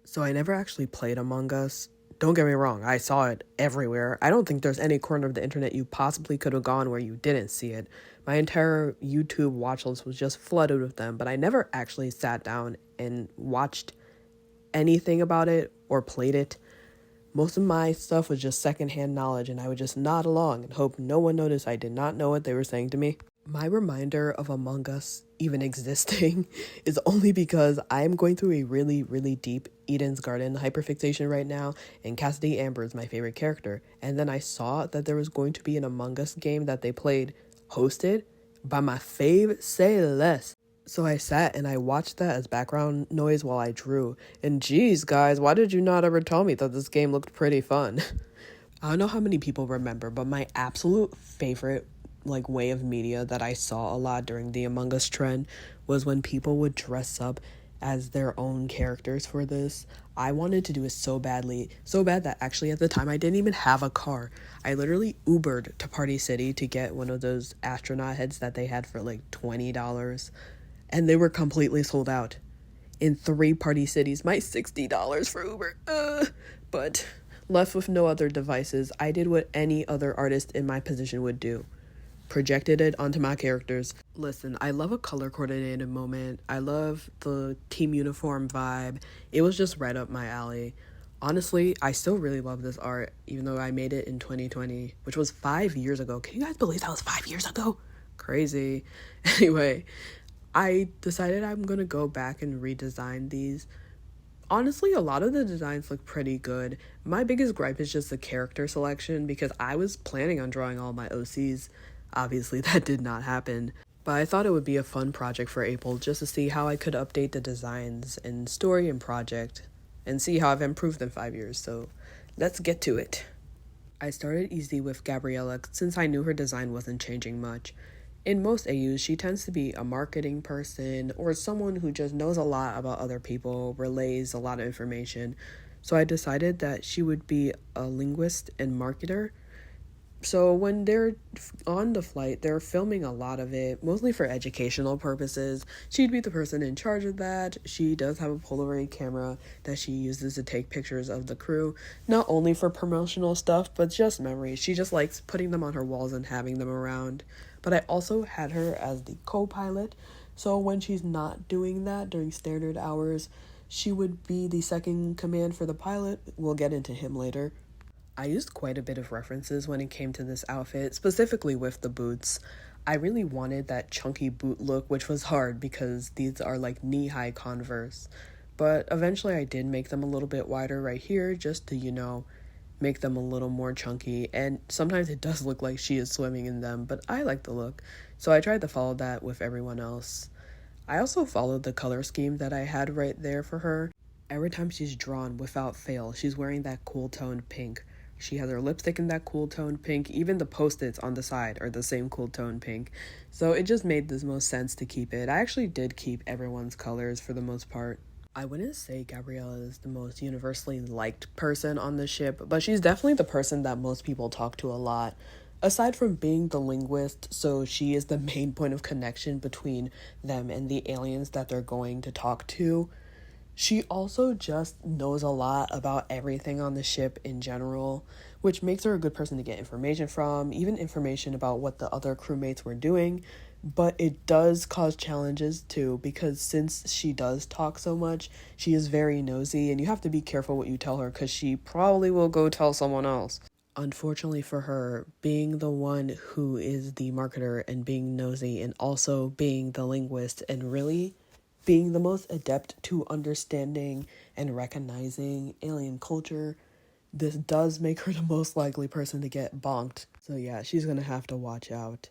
So I never actually played Among Us. Don't get me wrong, I saw it everywhere. I don't think there's any corner of the internet you possibly could have gone where you didn't see it. My entire YouTube watch list was just flooded with them, but I never actually sat down and watched anything about it or played it. Most of my stuff was just secondhand knowledge, and I would just nod along and hope no one noticed I did not know what they were saying to me. My reminder of Among Us even existing is only because I'm going through a really, really deep Eden's Garden hyperfixation right now, and Cassidy Amber is my favorite character. And then I saw that there was going to be an Among Us game that they played, hosted by my fave Say Less. So I sat and I watched that as background noise while I drew. And geez, guys, why did you not ever tell me that this game looked pretty fun? I don't know how many people remember, but my absolute favorite way of media that I saw a lot during the Among Us trend was when people would dress up as their own characters for this. I wanted to do it so badly, so bad that actually at the time I didn't even have a car. I literally Ubered to Party City to get one of those astronaut heads that they had for like $20. And they were completely sold out in 3 Party Cities. My $60 for Uber. But left with no other devices, I did what any other artist in my position would do. Projected it onto my characters. Listen, I love a color coordinated moment. I love the team uniform vibe. It was just right up my alley. Honestly, I still really love this art, even though I made it in 2020, which was 5 years ago. Can you guys believe that was 5 years ago? Crazy. Anyway, I decided I'm going to go back and redesign these. Honestly, a lot of the designs look pretty good. My biggest gripe is just the character selection, because I was planning on drawing all my OCs. Obviously, that did not happen. But I thought it would be a fun project for April just to see how I could update the designs and story and project and see how I've improved in 5 years. So let's get to it. I started easy with Gabriella since I knew her design wasn't changing much. In most AUs, she tends to be a marketing person or someone who just knows a lot about other people, relays a lot of information. So I decided that she would be a linguist and marketer. So when they're on the flight, they're filming a lot of it, mostly for educational purposes. She'd be the person in charge of that. She does have a Polaroid camera that she uses to take pictures of the crew, not only for promotional stuff, but just memories. She just likes putting them on her walls and having them around. But I also had her as the co-pilot, so when she's not doing that during standard hours, she would be the second command for the pilot. We'll get into him later. I used quite a bit of references when it came to this outfit, specifically with the boots. I really wanted that chunky boot look, which was hard because these are like knee-high Converse. But eventually I did make them a little bit wider right here just to, make them a little more chunky. And sometimes it does look like she is swimming in them, but I like the look. So I tried to follow that with everyone else. I also followed the color scheme that I had right there for her. Every time she's drawn, without fail, she's wearing that cool toned pink. She has her lipstick in that cool toned pink. Even the post-its on the side are the same cool toned pink. So it just made the most sense to keep it. I actually did keep everyone's colors for the most part. I wouldn't say Gabriella is the most universally liked person on the ship, but she's definitely the person that most people talk to a lot. Aside from being the linguist, so she is the main point of connection between them and the aliens that they're going to talk to. She also just knows a lot about everything on the ship in general, which makes her a good person to get information from, even information about what the other crewmates were doing. But it does cause challenges too, because since she does talk so much, she is very nosy, and you have to be careful what you tell her because she probably will go tell someone else. Unfortunately for her, being the one who is the marketer and being nosy and also being the linguist and really being the most adept to understanding and recognizing alien culture, this does make her the most likely person to get bonked. So yeah, she's gonna have to watch out.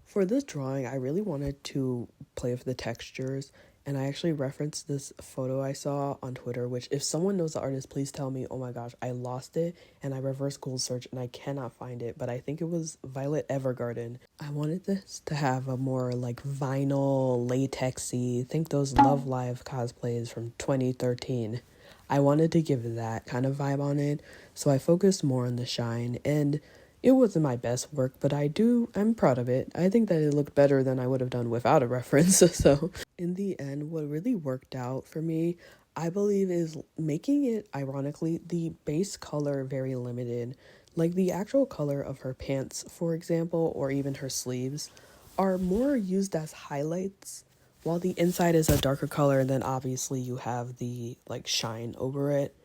For this drawing, I really wanted to play with the textures, and I actually referenced this photo I saw on Twitter, which if someone knows the artist, please tell me. Oh my gosh, I lost it, and I reverse Google search, and I cannot find it, but I think it was Violet Evergarden. I wanted this to have a more vinyl, latexy, think those Love Live cosplays from 2013. I wanted to give that kind of vibe on it, so I focused more on the shine, and it wasn't my best work, but I'm proud of it. I think that it looked better than I would have done without a reference. So in the end, what really worked out for me, I believe is making it, ironically, the base color very limited. Like the actual color of her pants, for example, or even her sleeves, are more used as highlights. While the inside is a darker color, then obviously you have the like shine over it.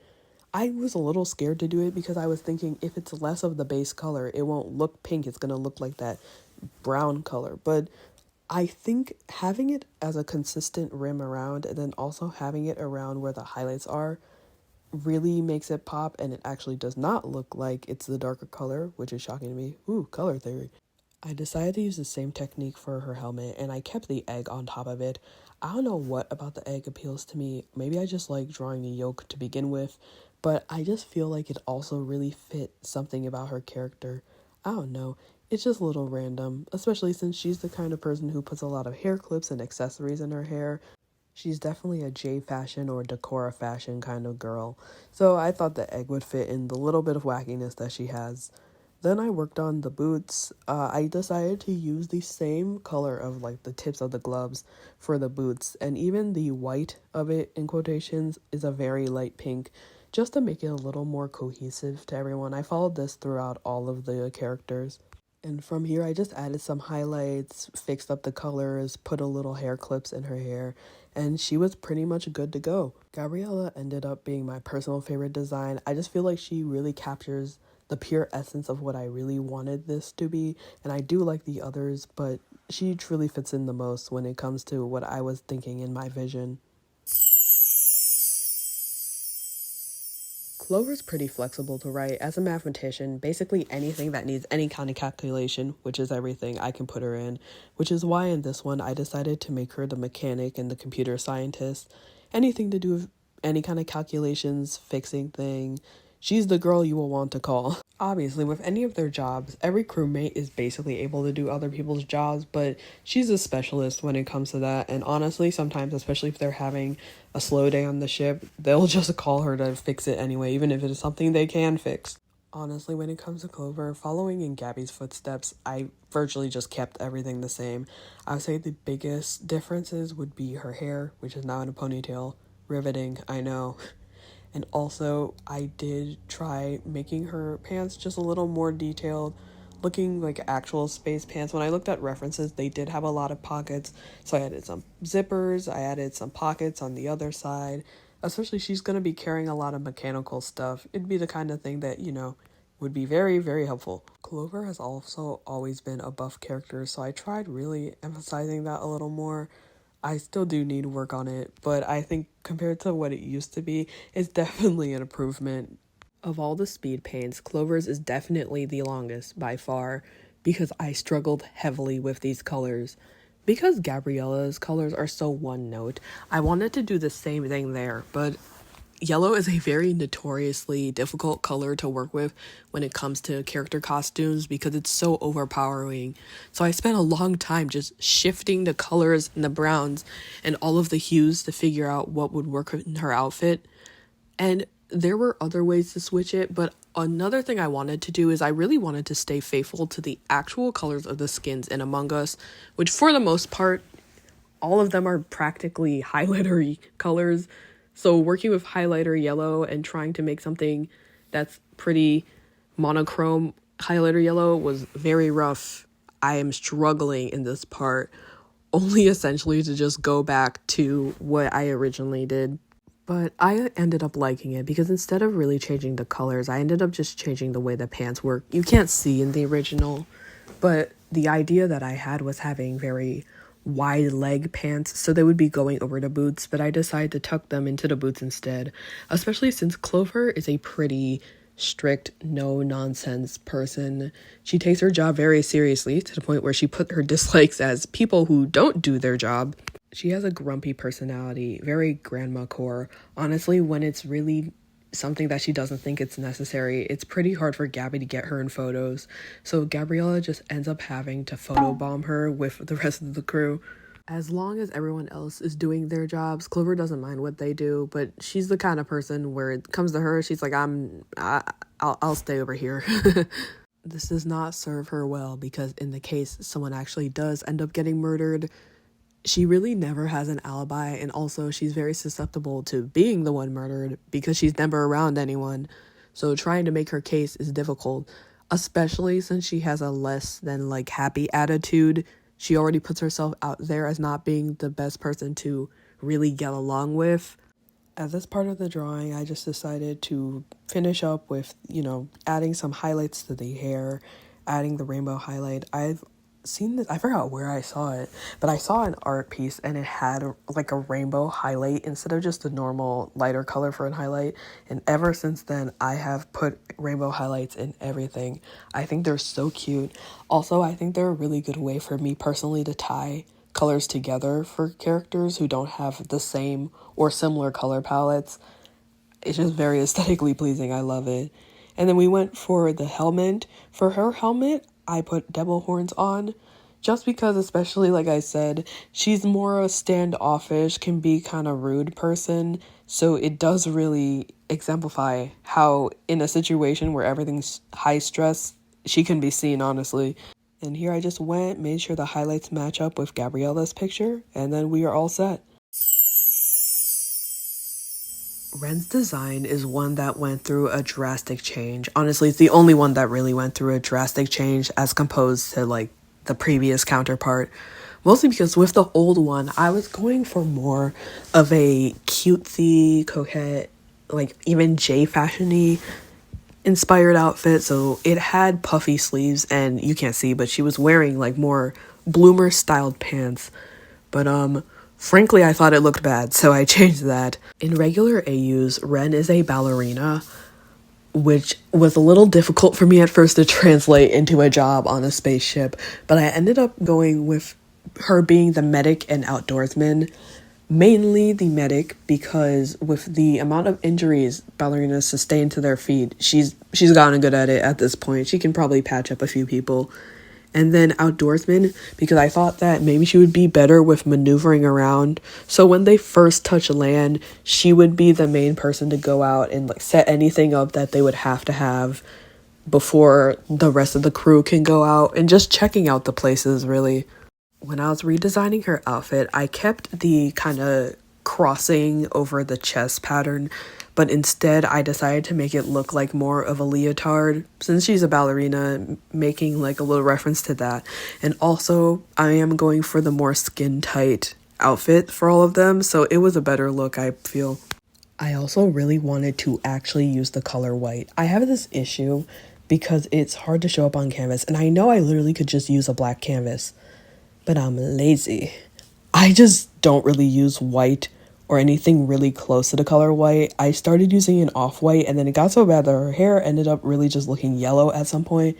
I was a little scared to do it because I was thinking if it's less of the base color, it won't look pink. It's gonna look like that brown color. But I think having it as a consistent rim around and then also having it around where the highlights are really makes it pop, and it actually does not look like it's the darker color, which is shocking to me. Ooh, color theory. I decided to use the same technique for her helmet, and I kept the egg on top of it. I don't know what about the egg appeals to me. Maybe I just like drawing the yolk to begin with, but I just feel like it also really fit something about her character. I don't know. It's just a little random, especially since she's the kind of person who puts a lot of hair clips and accessories in her hair. She's definitely a J fashion or Decora fashion kind of girl. So I thought the egg would fit in the little bit of wackiness that she has. Then I worked on the boots. I decided to use the same color of like the tips of the gloves for the boots, and even the white of it in quotations is a very light pink, just to make it a little more cohesive to everyone. I followed this throughout all of the characters. And from here, I just added some highlights, fixed up the colors, put a little hair clips in her hair, and she was pretty much good to go. Gabriella ended up being my personal favorite design. I just feel like she really captures the pure essence of what I really wanted this to be, and I do like the others, but she truly fits in the most when it comes to what I was thinking in my vision. Clover's pretty flexible to write. As a mathematician, basically anything that needs any kind of calculation, which is everything, I can put her in, which is why in this one I decided to make her the mechanic and the computer scientist. Anything to do with any kind of calculations, fixing thing, she's the girl you will want to call. Obviously, with any of their jobs, every crewmate is basically able to do other people's jobs, but she's a specialist when it comes to that. And honestly, sometimes, especially if they're having a slow day on the ship, they'll just call her to fix it anyway, even if it is something they can fix. Honestly, when it comes to Clover, following in Gabby's footsteps, I virtually just kept everything the same. I would say the biggest differences would be her hair, which is now in a ponytail. Riveting, I know. And also, I did try making her pants just a little more detailed, looking like actual space pants. When I looked at references, they did have a lot of pockets. So I added some zippers, I added some pockets on the other side. Especially, she's going to be carrying a lot of mechanical stuff. It'd be the kind of thing that, would be very, very helpful. Clover has also always been a buff character, so I tried really emphasizing that a little more. I still do need to work on it, but I think compared to what it used to be, it's definitely an improvement. Of all the speed paints, Clover's is definitely the longest by far because I struggled heavily with these colors. Because Gabriella's colors are so one note, I wanted to do the same thing there, but yellow is a very notoriously difficult color to work with when it comes to character costumes because it's so overpowering. So I spent a long time just shifting the colors and the browns and all of the hues to figure out what would work in her outfit. And there were other ways to switch it, but another thing I wanted to do is I really wanted to stay faithful to the actual colors of the skins in Among Us, which for the most part, all of them are practically highlighter colors. So working with highlighter yellow and trying to make something that's pretty monochrome highlighter yellow was very rough. I am struggling in this part, only essentially to just go back to what I originally did. But I ended up liking it because instead of really changing the colors, I ended up just changing the way the pants work. You can't see in the original, but the idea that I had was having very wide leg pants, so they would be going over the boots, but I decided to tuck them into the boots instead, especially since Clover is a pretty strict, no-nonsense person. She takes her job very seriously to the point where she put her dislikes as people who don't do their job. She has a grumpy personality, very grandma core. Honestly, when it's really something that she doesn't think it's necessary, it's pretty hard for Gabby to get her in photos. So Gabriella just ends up having to photobomb her with the rest of the crew. As long as everyone else is doing their jobs, Clover doesn't mind what they do, but she's the kind of person where it comes to her, she's like, I'll stay over here. This does not serve her well because in the case someone actually does end up getting murdered, She really never has an alibi, and also she's very susceptible to being the one murdered because she's never around anyone. So trying to make her case is difficult, especially since she has a less than like happy attitude. She already puts herself out there as not being the best person to really get along with. At this part of the drawing, I just decided to finish up with, adding some highlights to the hair, adding the rainbow highlight. I've seen this, I forgot where I saw it, but I saw an art piece and it had like a rainbow highlight instead of just a normal lighter color for a highlight. And ever since then, I have put rainbow highlights in everything. I think they're so cute. Also, I think they're a really good way for me personally to tie colors together for characters who don't have the same or similar color palettes. It's just very aesthetically pleasing. I love it. And then we went for the helmet. For her helmet, I put devil horns on just because, especially like I said, she's more a standoffish, can be kind of rude person. So it does really exemplify how in a situation where everything's high stress, she can be seen, honestly. And here I just made sure the highlights match up with Gabriella's picture, and then we are all set. Ren's design is one that went through a drastic change. Honestly, it's the only one that really went through a drastic change as composed to like the previous counterpart. Mostly because with the old one, I was going for more of a cutesy, coquette, like even J fashion-y inspired outfit. So it had puffy sleeves, and you can't see, but she was wearing like more bloomer styled pants. But frankly, I thought it looked bad, so I changed that. In regular AUs, Ren is a ballerina, which was a little difficult for me at first to translate into a job on a spaceship, but I ended up going with her being the medic and outdoorsman. Mainly the medic, because with the amount of injuries ballerinas sustain to their feet, she's gotten good at it at this point. She can probably patch up a few people. And then outdoorsman, because I thought that maybe she would be better with maneuvering around. So when they first touch land, she would be the main person to go out and like set anything up that they would have to have before the rest of the crew can go out, and just checking out the places, really. When I was redesigning her outfit, I kept the kind of crossing over the chest pattern, but instead I decided to make it look like more of a leotard, since she's a ballerina, making like a little reference to that. And also, I am going for the more skin-tight outfit for all of them, so it was a better look, I feel. I also really wanted to actually use the color white. I have this issue because it's hard to show up on canvas, and I know I literally could just use a black canvas, but I'm lazy. I just don't really use white or anything really close to the color white. I started using an off-white, and then it got so bad that her hair ended up really just looking yellow at some point,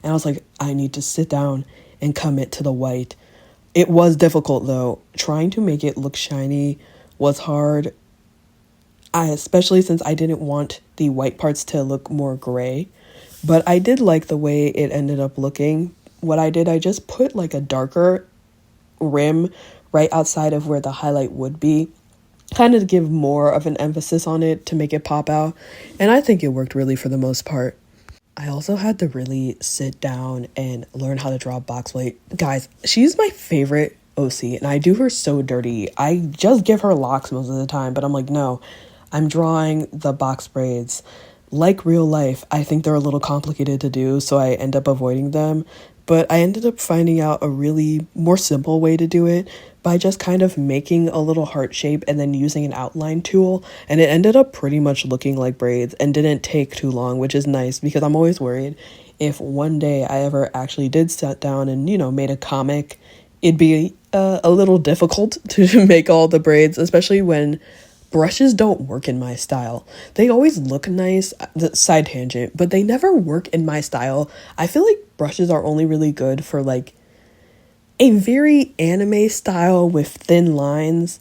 and I was like, I need to sit down and commit to the white. It was difficult though. Trying to make it look shiny was hard, especially since I didn't want the white parts to look more gray, but I did like the way it ended up looking. What I did, I just put like a darker rim right outside of where the highlight would be, kind of to give more of an emphasis on it to make it pop out, and I think it worked really for the most part. I also had to really sit down and learn how to draw box plate. Guys, she's my favorite OC, and I do her so dirty. I just give her locks most of the time, but I'm like, no, I'm drawing the box braids. Like real life, I think they're a little complicated to do, so I end up avoiding them. But I ended up finding out a really more simple way to do it by just kind of making a little heart shape and then using an outline tool. And it ended up pretty much looking like braids and didn't take too long, which is nice because I'm always worried if one day I ever actually did sit down and, made a comic, it'd be a little difficult to make all the braids, especially when brushes don't work in my style. They always look nice, side tangent, but they never work in my style. I feel like brushes are only really good for like a very anime style with thin lines.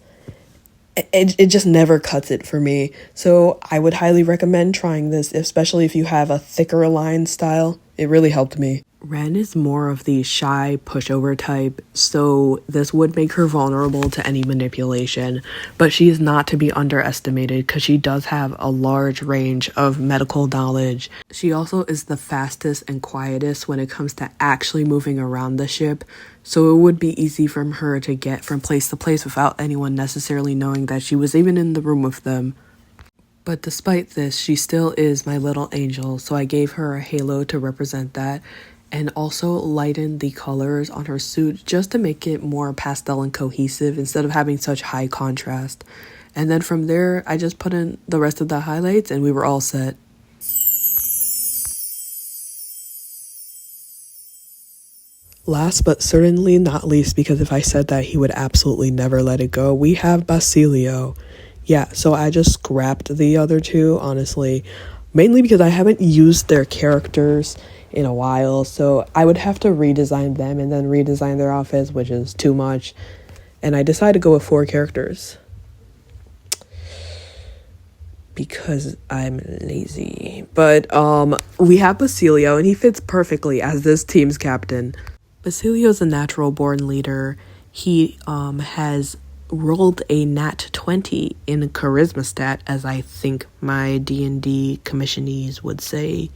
It just never cuts it for me. So I would highly recommend trying this, especially if you have a thicker line style. It really helped me. Ren is more of the shy pushover type, so this would make her vulnerable to any manipulation, but she is not to be underestimated because she does have a large range of medical knowledge. She also is the fastest and quietest when it comes to actually moving around the ship, so it would be easy for her to get from place to place without anyone necessarily knowing that she was even in the room with them. But despite this, she still is my little angel, so I gave her a halo to represent that, and also lightened the colors on her suit just to make it more pastel and cohesive instead of having such high contrast. And then from there, I just put in the rest of the highlights and we were all set. Last but certainly not least, because if I said that he would absolutely never let it go, we have Basilio. Yeah, so I just scrapped the other two, honestly, mainly because I haven't used their characters in a while, so I would have to redesign them and then redesign their outfits, which is too much, and I decided to go with 4 characters because I'm lazy. But we have Basilio, and he fits perfectly as this team's captain. Basilio's a natural born leader. He has rolled a nat 20 in charisma stat, as I think my D&D commissionees would say.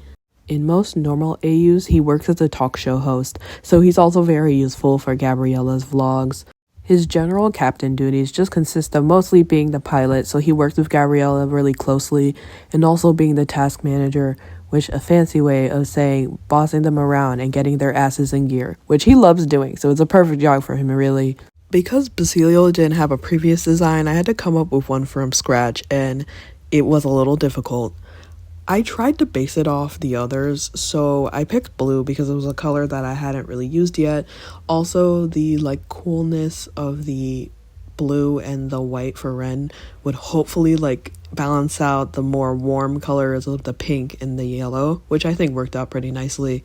In most normal AUs, he works as a talk show host, so he's also very useful for Gabriella's vlogs. His general captain duties just consist of mostly being the pilot, so he works with Gabriella really closely, and also being the task manager, which a fancy way of saying bossing them around and getting their asses in gear, which he loves doing, so it's a perfect job for him, really. Because Basilio didn't have a previous design, I had to come up with one from scratch, and it was a little difficult. I tried to base it off the others, so I picked blue because it was a color that I hadn't really used yet. Also, the coolness of the blue and the white for Ren would hopefully balance out the more warm colors of the pink and the yellow, which I think worked out pretty nicely.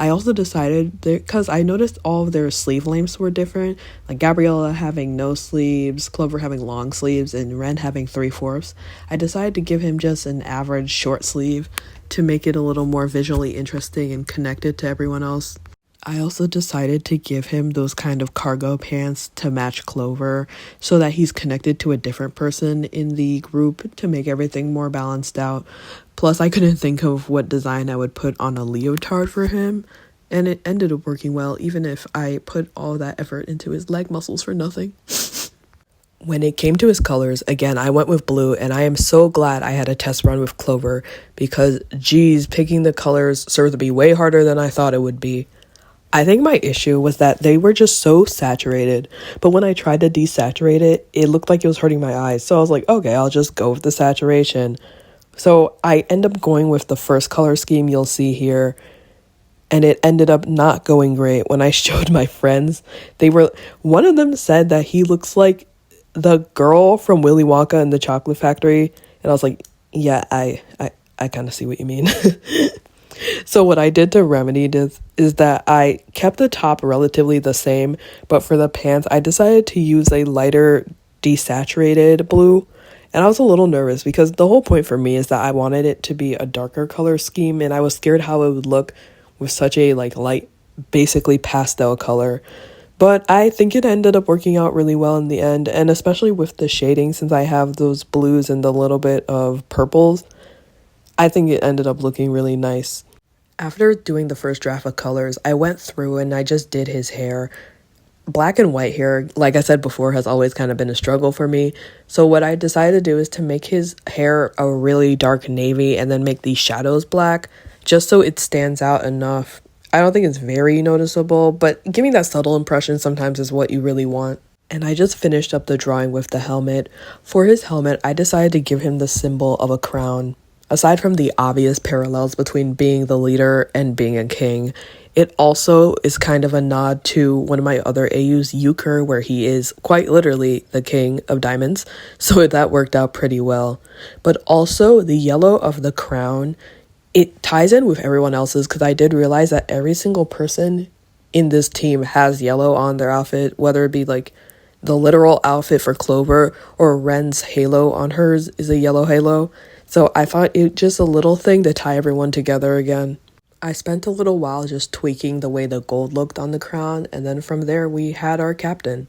I also decided, because I noticed all of their sleeve lengths were different, like Gabriella having no sleeves, Clover having long sleeves, and Ren having 3/4. I decided to give him just an average short sleeve to make it a little more visually interesting and connected to everyone else. I also decided to give him those kind of cargo pants to match Clover so that he's connected to a different person in the group to make everything more balanced out. Plus, I couldn't think of what design I would put on a leotard for him, and it ended up working well, even if I put all that effort into his leg muscles for nothing. When it came to his colors, again, I went with blue, and I am so glad I had a test run with Clover because, geez, picking the colors served to be way harder than I thought it would be. I think my issue was that they were just so saturated, but when I tried to desaturate it, it looked like it was hurting my eyes, so I was like, okay, I'll just go with the saturation. So I end up going with the first color scheme you'll see here, and it ended up not going great. When I showed my friends, one of them said that he looks like the girl from Willy Wonka and the Chocolate Factory, and I was like, yeah, I kind of see what you mean. So what I did to remedy this is that I kept the top relatively the same, but for the pants, I decided to use a lighter desaturated blue. And I was a little nervous because the whole point for me is that I wanted it to be a darker color scheme, and I was scared how it would look with such a light, basically pastel color. But I think it ended up working out really well in the end, and especially with the shading, since I have those blues and the little bit of purples, I think it ended up looking really nice. After doing the first draft of colors, I went through and I just did his hair. Black and white hair, like I said before, has always kind of been a struggle for me. So what I decided to do is to make his hair a really dark navy and then make these shadows black, just so it stands out enough. I don't think it's very noticeable, but giving that subtle impression sometimes is what you really want. And I just finished up the drawing with the helmet. For his helmet, I decided to give him the symbol of a crown. Aside from the obvious parallels between being the leader and being a king, it also is kind of a nod to one of my other AUs, Euchre, where he is quite literally the king of diamonds, so that worked out pretty well. But also, the yellow of the crown, it ties in with everyone else's, because I did realize that every single person in this team has yellow on their outfit, whether it be the literal outfit for Clover or Ren's halo on hers is a yellow halo. So I thought it just a little thing to tie everyone together again. I spent a little while just tweaking the way the gold looked on the crown, and then from there we had our captain.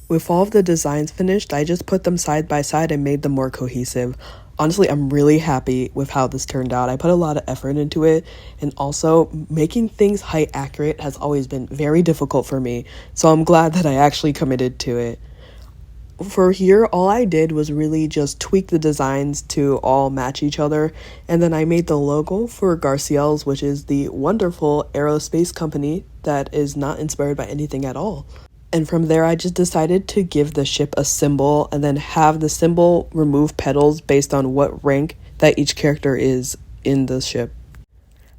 With all of the designs finished, I just put them side by side and made them more cohesive. Honestly, I'm really happy with how this turned out. I put a lot of effort into it, and also making things height accurate has always been very difficult for me, so I'm glad that I actually committed to it. For here, all I did was really just tweak the designs to all match each other, and then I made the logo for Garciel's, which is the wonderful aerospace company that is not inspired by anything at all. And from there, I just decided to give the ship a symbol and then have the symbol remove petals based on what rank that each character is in the ship.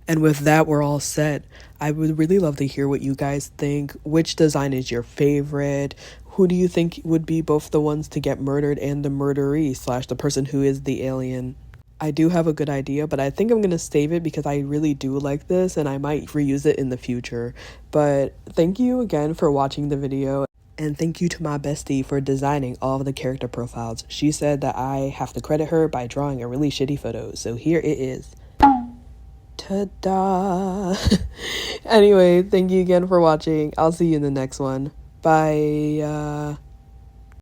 And with that, we're all set. I would really love to hear what you guys think. Which design is your favorite? Who do you think would be both the ones to get murdered and the murderee / the person who is the alien? I do have a good idea, but I think I'm going to save it because I really do like this and I might reuse it in the future. But thank you again for watching the video, and thank you to my bestie for designing all of the character profiles. She said that I have to credit her by drawing a really shitty photo, so here it is. Ta-da! Anyway, thank you again for watching. I'll see you in the next one. Bye.